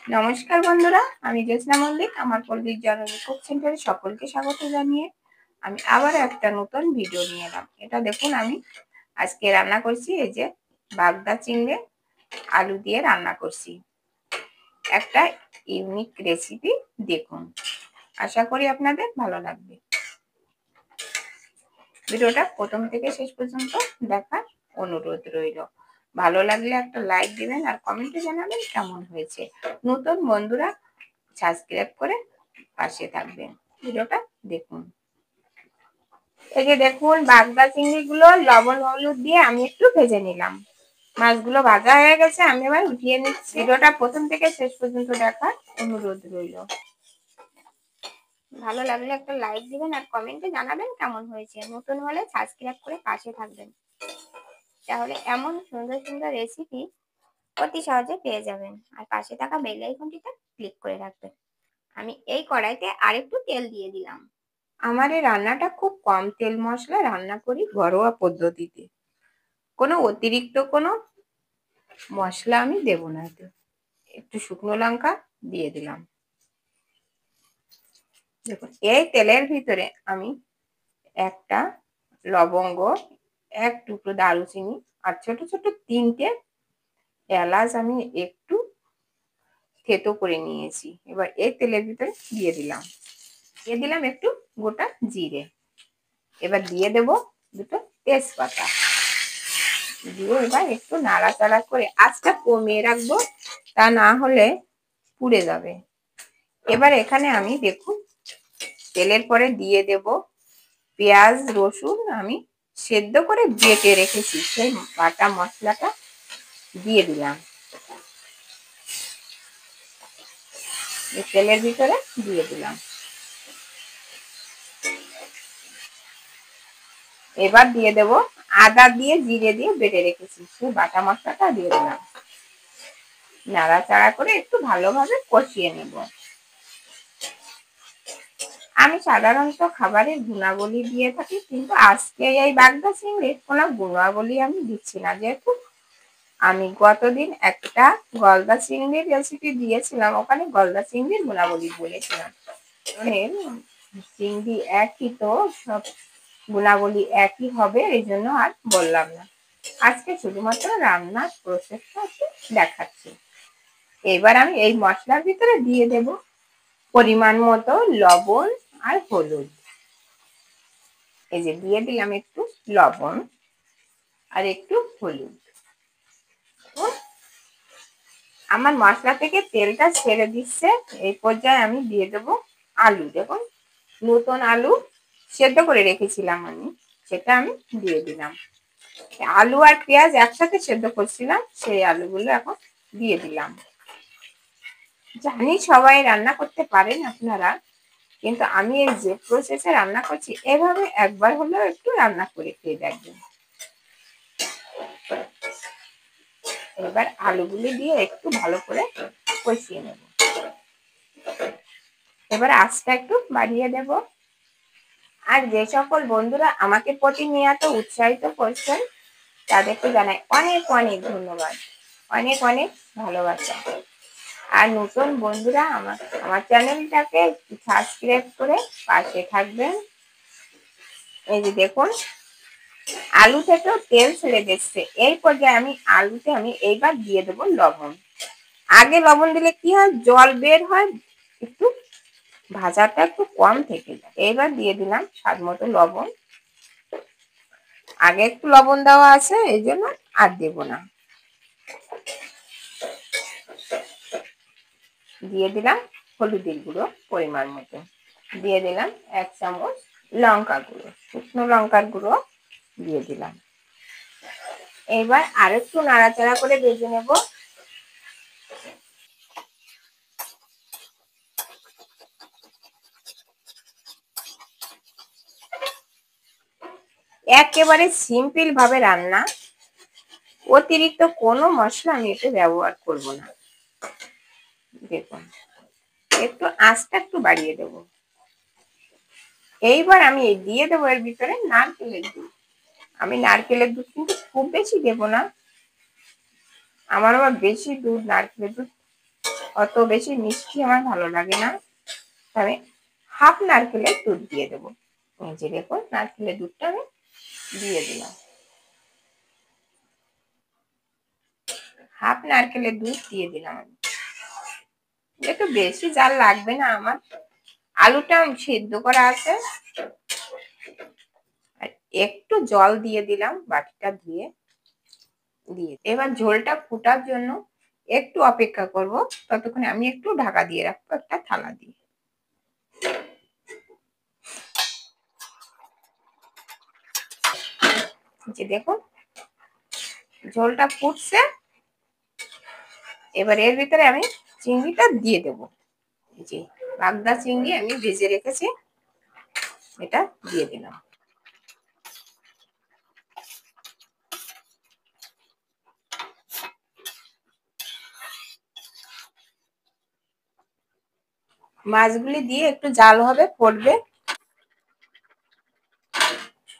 নমস্কার বন্ধুরা, আমি জ্যোৎস্না মল্লিক। আমার পল্লীর জননী কুক সেন্টারে সকলকে স্বাগত জানিয়ে আমি আবার একটা নতুন ভিডিও নিয়ে এলাম। এটা দেখুন, আমি আজকে রান্না করছি এই যে বাগদা চিংড়ি আলু দিয়ে রান্না করছি। একটা ইউনিক রেসিপি, দেখুন, আশা করি আপনাদের ভালো লাগবে। ভিডিওটা প্রথম থেকে শেষ পর্যন্ত দেখার অনুরোধ রইল। ভালো লাগলে একটা লাইক দিবেন আর কমেন্টে জানাবেন কেমন হয়েছে। নতুন বন্ধুরা সাবস্ক্রাইব করে পাশে থাকবেন। ভিডিওটা দেখুন। এই যে দেখুন, বাগদা চিংড়িগুলো লবণ হলুদ দিয়ে আমি একটু ভেজে নিলাম। মাছগুলো ভাজা হয়ে গেছে, আমি এবার উঠিয়ে নিচ্ছি। ভিডিওটা প্রথম থেকে শেষ পর্যন্ত দেখার অনুরোধ রইল। ভালো লাগলে একটা লাইক দিবেন আর কমেন্টে জানাবেন কেমন হয়েছে। নতুন হলে সাবস্ক্রাইব করে পাশে থাকবেন, তাহলে এমন সুন্দর সুন্দর রেসিপি অতি সহজে পেয়ে যাবেন। আর পাশে থাকা বেল আইকনটিতে ক্লিক করে রাখবেন। আমি এই কড়াইতে আরেকটু তেল দিয়ে দিলাম। আমার এই রান্নাটা খুব কম তেল মশলা রান্না করি, ঘরোয়া পদ্ধতিতে। কোনো অতিরিক্ত কোনো মশলা আমি দেব না। একটু শুকনো লঙ্কা দিয়ে দিলাম। দেখুন, এই তেলের ভিতরে আমি একটা লবঙ্গ, এক টুকরো দারুচিনি আর ছোট ছোট তিনটে এলাচ আমি একটু থেতো করে নিয়েছি। এবার এই তেলের ভিতরে দিয়ে দিলাম একটু গোটা জিরে। এবার দিয়ে দেব দুটো তেজপাতা, দিয়ে এবার একটু নাড়াচাড়া করে আঁচটা কমিয়ে রাখবো, তা না হলে পুড়ে যাবে। এবার এখানে আমি দেখুন তেলের পরে দিয়ে দেব পেঁয়াজ রসুন আমি সেদ্ধ করে বেটে রেখেছি, সেই বাটা মশলাটা দিয়ে দিলাম। তেলের ভিতরে দিয়ে দিলাম। এবার দিয়ে দেব আদা দিয়ে জিরে দিয়ে বেটে রেখেছি, সেই বাটা মশলাটা দিয়ে দিলাম। নাড়াচাড়া করে একটু ভালোভাবে কষিয়ে নেব। আমি সাধারণত খাবারের গুণাবলী দিয়ে থাকি, কিন্তু আজকে এই বাগদা চিংড়ির কোনো গুণাবলী আমি দিচ্ছি না, যেহেতু আমি গতদিন একটা গলদা চিংড়ির রেসিপি দিয়েছিলাম, ওখানে গলদা চিংড়ির গুণাবলী বলেছিলাম। চিংড়ি একই তো, সব গুণাবলী একই হবে, এই জন্য আর বললাম না। আজকে শুধুমাত্র রান্নার প্রসেসটা একটু দেখাচ্ছি। এবার আমি এই মশলার ভিতরে দিয়ে দেব পরিমাণ মতো লবণ আর হলুদ। এই যে দিয়ে দিলাম একটু লবণ আর একটু হলুদ। আমার মশলা থেকে তেলটা ছেড়ে দিচ্ছে, এই পর্যায়ে আমি দিয়ে দেব আলু। দেখুন, নতুন আলু সেদ্ধ করে রেখেছিলাম আমি, সেটা আমি দিয়ে দিলাম। আলু আর পেঁয়াজ একসাথে সেদ্ধ করছিলাম, সেই আলুগুলো এখন দিয়ে দিলাম। জানি সবাই রান্না করতে পারেন আপনারা, কিন্তু আমি এই যে প্রসেসে রান্না করছি, এভাবে একবার হলেও একটু রান্না করে খেয়ে দেখবেন। এবার আলুগুলি দিয়ে একটু ভালো করে কষিয়ে নেব। এবার আঁচটা একটু বাড়িয়ে দেব। আর যে সকল বন্ধুরা আমাকে প্রতিনিয়ত উৎসাহিত করছেন, তাদেরকে জানাই অনেক অনেক ধন্যবাদ, অনেক অনেক ভালোবাসা। আর নতুন বন্ধুরা আমার চ্যানেলটাকে সাবস্ক্রাইব করে পাশে থাকবেন। এই যে দেখুন, আলু থেকেও তেল ছেড়ে দিচ্ছে, এই পর্যায়ে আমি আলুতে আমি এইবার দিয়ে দেবো লবণ। আগে লবণ দিলে কি হয়, জল বের হয়, একটু ভাজাটা একটু কম থেকে যায়। এইবার দিয়ে দিলাম স্বাদ মতো লবণ। আগে একটু লবণ দেওয়া আছে, এই জন্য আর দেব না। দিয়ে দিলাম হলুদের গুঁড়ো পরিমাণ মতো। দিয়ে দিলাম 1 চামচ লঙ্কা গুঁড়ো, শুকনো লঙ্কার গুঁড়ো দিয়ে দিলাম। এবার আরেকটু নাড়াচাড়া করে ভেজে নেব। একেবারে সিম্পল ভাবে রান্না, অতিরিক্ত কোনো মশলা আমি এতে ব্যবহার করব না। দেখুন, একটু আঁচটা একটু বাড়িয়ে দেব। এইবার আমি দিয়ে দেবো এর ভিতরে নারকেলের দুধ। আমি নারকেলের দুধ কিন্তু খুব বেশি দেব না, আমার আবার বেশি দুধ নারকেলের দুধ অত বেশি মিষ্টি আমার ভালো লাগে না। আমি হাফ নারকেলের দুধ দিয়ে দেবো। এই যে দেখুন নারকেলের দুধটা আমি দিয়ে দিলাম। হাফ নারকেলের দুধ দিয়ে দিলাম আমি। একটু বেশি জাল লাগবে না আমার, আলুটা সিদ্ধ করা আছে। আর একটু জল দিয়ে দিলাম বাটিটা ধুয়ে দিয়ে। এবার ঝোলটা ফোটার জন্য একটু অপেক্ষা করব, ততক্ষণে আমি একটু ঢাকা দিয়ে রাখবো একটা থালা দিয়ে। যে দেখুন ঝোলটা ফুটছে, এবার এর ভিতরে আমি চিংড়িটা দিয়ে দেবো। যে বাগদা চিংড়ি আমি ভেজে রেখেছি, এটা দিয়ে দিলাম। মাছগুলি দিয়ে একটু জাল হবে, ফুটবে।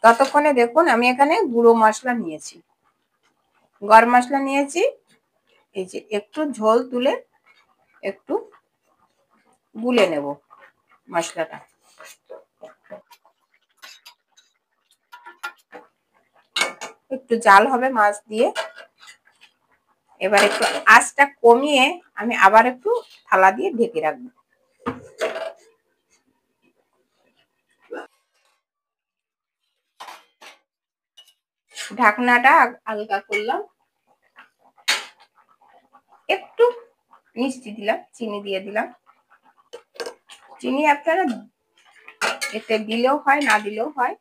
ততক্ষণে দেখুন আমি এখানে গুঁড়ো মশলা নিয়েছি, গরম মশলা নিয়েছি। এই যে একটু ঝোল তুলে একটু গুলে নেব মশলাটা। একটু জাল হবে মাছ দিয়ে। এবার একটু আঁচটা কমিয়ে আমি আবার একটু থালা দিয়ে ঢেকে রাখবো। ঢাকনাটা হালকা করলাম, একটু মিষ্টি দিলাম, চিনি দিয়ে দিলাম। চিনি আপনারা এতে দিলেও হয়, না দিলেও হয়।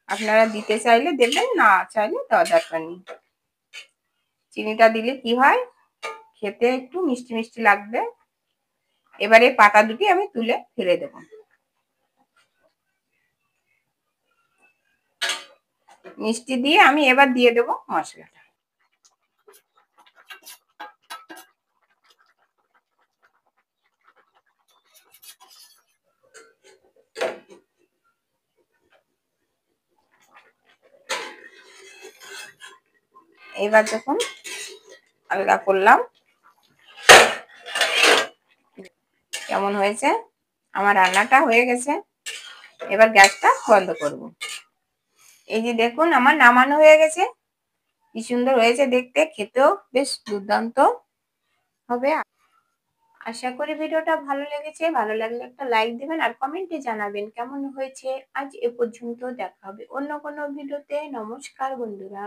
আপনারা দিতে চাইলে দেবেন, না চাইলে দেওয়ার দরকার নেই। চিনিটা দিলে কি হয়, খেতে একটু মিষ্টি মিষ্টি লাগবে। এবারে পাতা দুটি আমি তুলে ফেলে দেব। মিষ্টি দিয়ে আমি এবার দিয়ে দেব মশলাটা। এবার দেখুন আলগা করলাম, কেমন হয়েছে। আমার রান্নাটা হয়ে গেছে, এবার গ্যাসটা বন্ধ করব। এই যে দেখুন আমার নামানো হয়ে গেছে, কি সুন্দর হয়েছে দেখতে, খেতেও বেশ দুর্দান্ত হবে। আশা করি ভিডিওটা ভালো লেগেছে। ভালো লাগলে একটা লাইক দেবেন আর কমেন্টে জানাবেন কেমন হয়েছে। আজ এ পর্যন্ত, দেখা হবে অন্য কোনো ভিডিওতে। নমস্কার বন্ধুরা।